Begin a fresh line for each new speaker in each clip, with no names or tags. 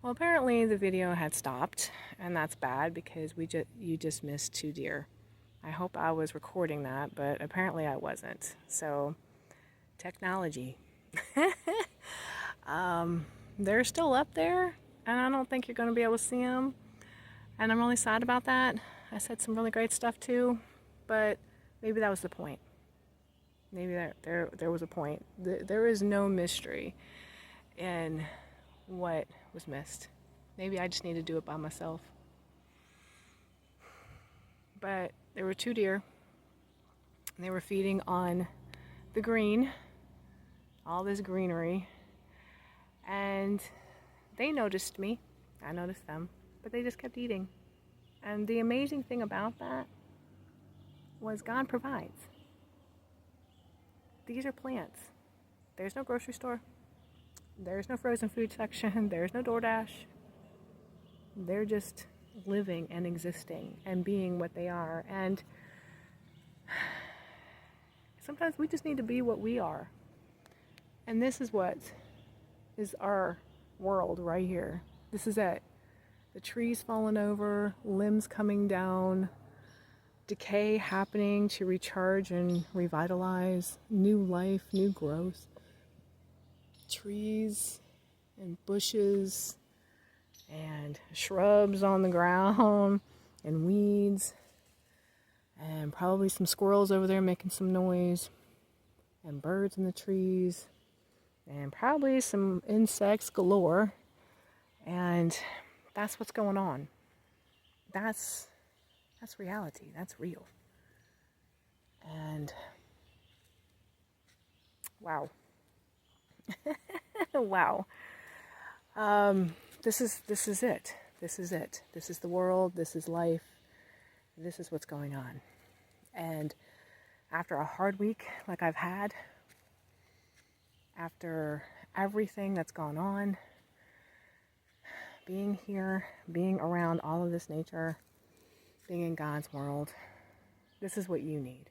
Well, apparently the video had stopped, and that's bad because you just missed 2 deer. I hope I was recording that, but apparently I wasn't. So, technology. They're still up there, and I don't think you're going to be able to see them. And I'm really sad about that. I said some really great stuff too, but maybe that was the point. Maybe there was a point. There is no mystery in what was missed. Maybe I just need to do it by myself. But there were 2 deer, and they were feeding on the green, all this greenery, and they noticed me. I noticed them, but they just kept eating. And the amazing thing about that was God provides. These are plants. There's no grocery store. There's no frozen food section. There's no DoorDash. They're just living and existing and being what they are. And sometimes we just need to be what we are. And this is what is our world right here. This is it. The trees falling over, limbs coming down, decay happening to recharge and revitalize, new life, new growth. Trees and bushes and shrubs on the ground and weeds and probably some squirrels over there making some noise and birds in the trees and probably some insects galore. And that's what's going on. That's reality. That's real. And wow. Wow. This is it. This is it. This is the world. This is life. This is what's going on. And after a hard week like I've had, after everything that's gone on, being here, being around all of this nature, being in God's world, this is what you need.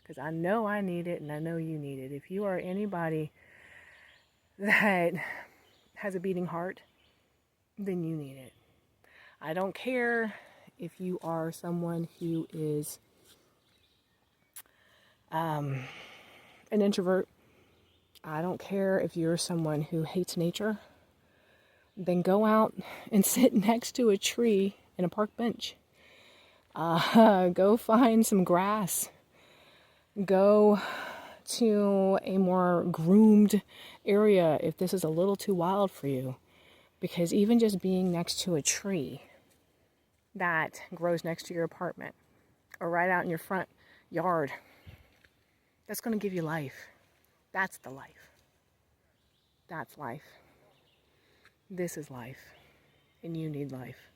Because I know I need it, and I know you need it. If you are anybody that has a beating heart, then you need it. I don't care if you are someone who is an introvert. I don't care if you're someone who hates nature. Then go out and sit next to a tree in a park bench. Go find some grass. Go to a more groomed area if this is a little too wild for you. Because even just being next to a tree that grows next to your apartment or right out in your front yard, that's going to give you life. That's the life. That's life. This is life. And you need life.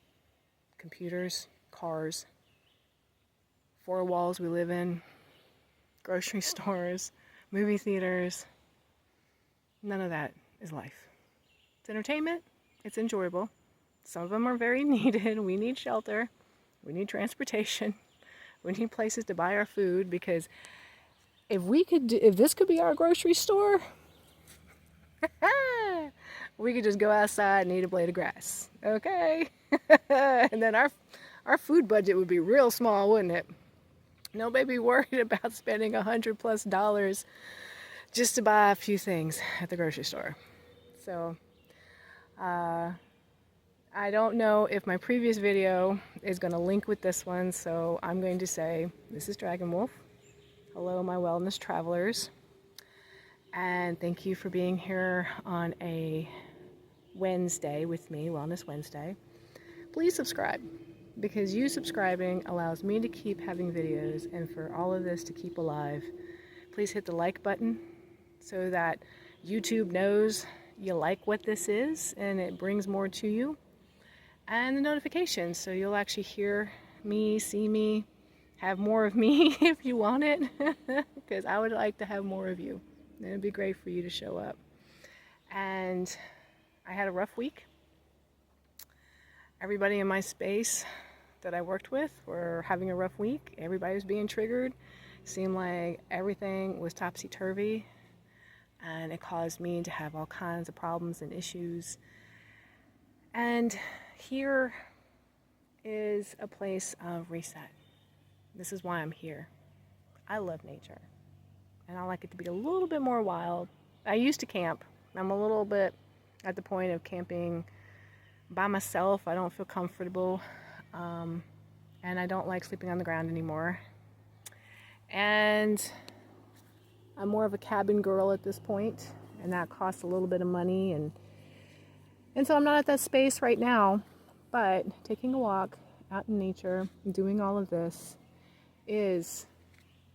Computers, cars, 4 walls we live in, grocery stores, movie theaters. None of that is life. It's entertainment. It's enjoyable. Some of them are very needed. We need shelter. We need transportation. We need places to buy our food, because if this could be our grocery store, we could just go outside and eat a blade of grass. Okay? And then our food budget would be real small, wouldn't it? Nobody be worried about spending $100+ just to buy a few things at the grocery store. So, I don't know if my previous video is going to link with this one, so I'm going to say, this is Dragonwolf. Hello, my wellness travelers. And thank you for being here on a Wednesday with me, Wellness Wednesday. Please subscribe, because you subscribing allows me to keep having videos and for all of this to keep alive. Please hit the like button so that YouTube knows you like what this is and it brings more to you. And the notifications, so you'll actually hear me, see me, have more of me if you want it, because I would like to have more of you. And it'd be great for you to show up. And I had a rough week. Everybody in my space that I worked with were having a rough week. Everybody was being triggered. Seemed like everything was topsy-turvy, and it caused me to have all kinds of problems and issues. And here is a place of reset. This is why I'm here. I love nature, and I like it to be a little bit more wild. I used to camp. I'm a little bit at the point of camping by myself. I don't feel comfortable, and I don't like sleeping on the ground anymore. And I'm more of a cabin girl at this point, and that costs a little bit of money, and so I'm not at that space right now. But taking a walk out in nature, doing all of this is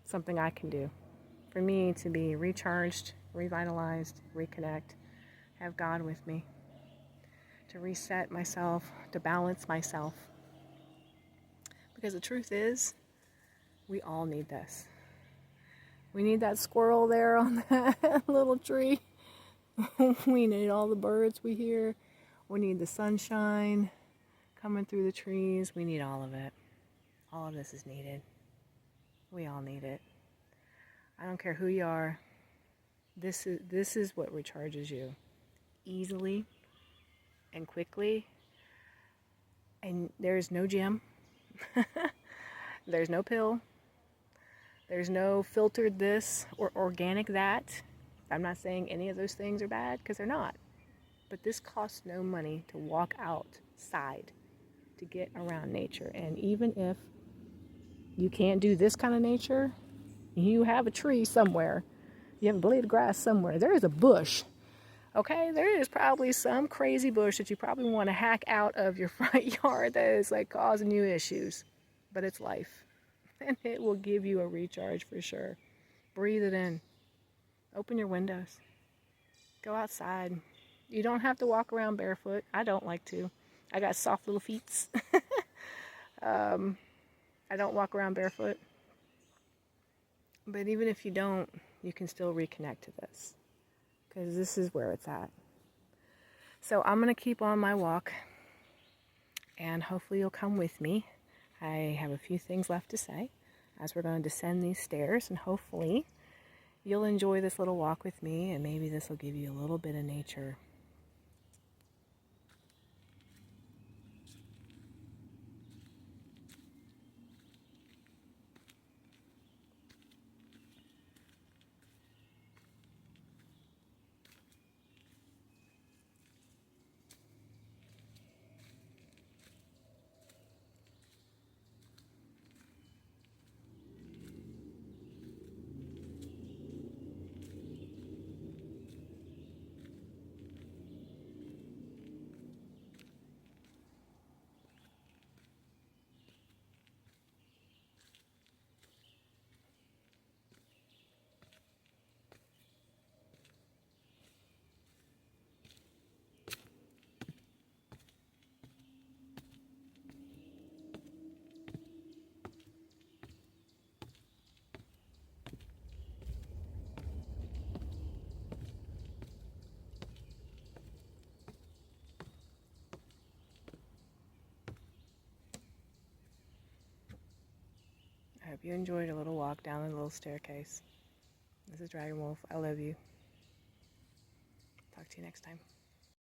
something I can do for me to be recharged, revitalized, reconnect, have God with me, to reset myself, to balance myself. Because the truth is, we all need this. We need that squirrel there on that little tree. We need all the birds we hear. We need the sunshine coming through the trees. We need all of it. All of this is needed. We all need it. I don't care who you are. This is what recharges you easily and quickly. And there's no gym. There's no pill. There's no filtered this or organic that. I'm not saying any of those things are bad, because they're not. But this costs no money to walk outside, to get around nature. And even if you can't do this kind of nature, you have a tree somewhere, you have a blade of grass somewhere, there is a bush, okay? There is probably some crazy bush that you probably want to hack out of your front yard that is like causing you issues. But it's life, and it will give you a recharge for sure. Breathe it in. Open your windows. Go outside. You don't have to walk around barefoot. I don't like to. I got soft little feet. I don't walk around barefoot. But even if you don't, you can still reconnect to this, because this is where it's at. So I'm going to keep on my walk, and hopefully you'll come with me. I have a few things left to say as we're going to descend these stairs, and hopefully you'll enjoy this little walk with me, and maybe this will give you a little bit of nature. I hope you enjoyed a little walk down the little staircase. This is Dragonwolf. I love you. Talk to you next time.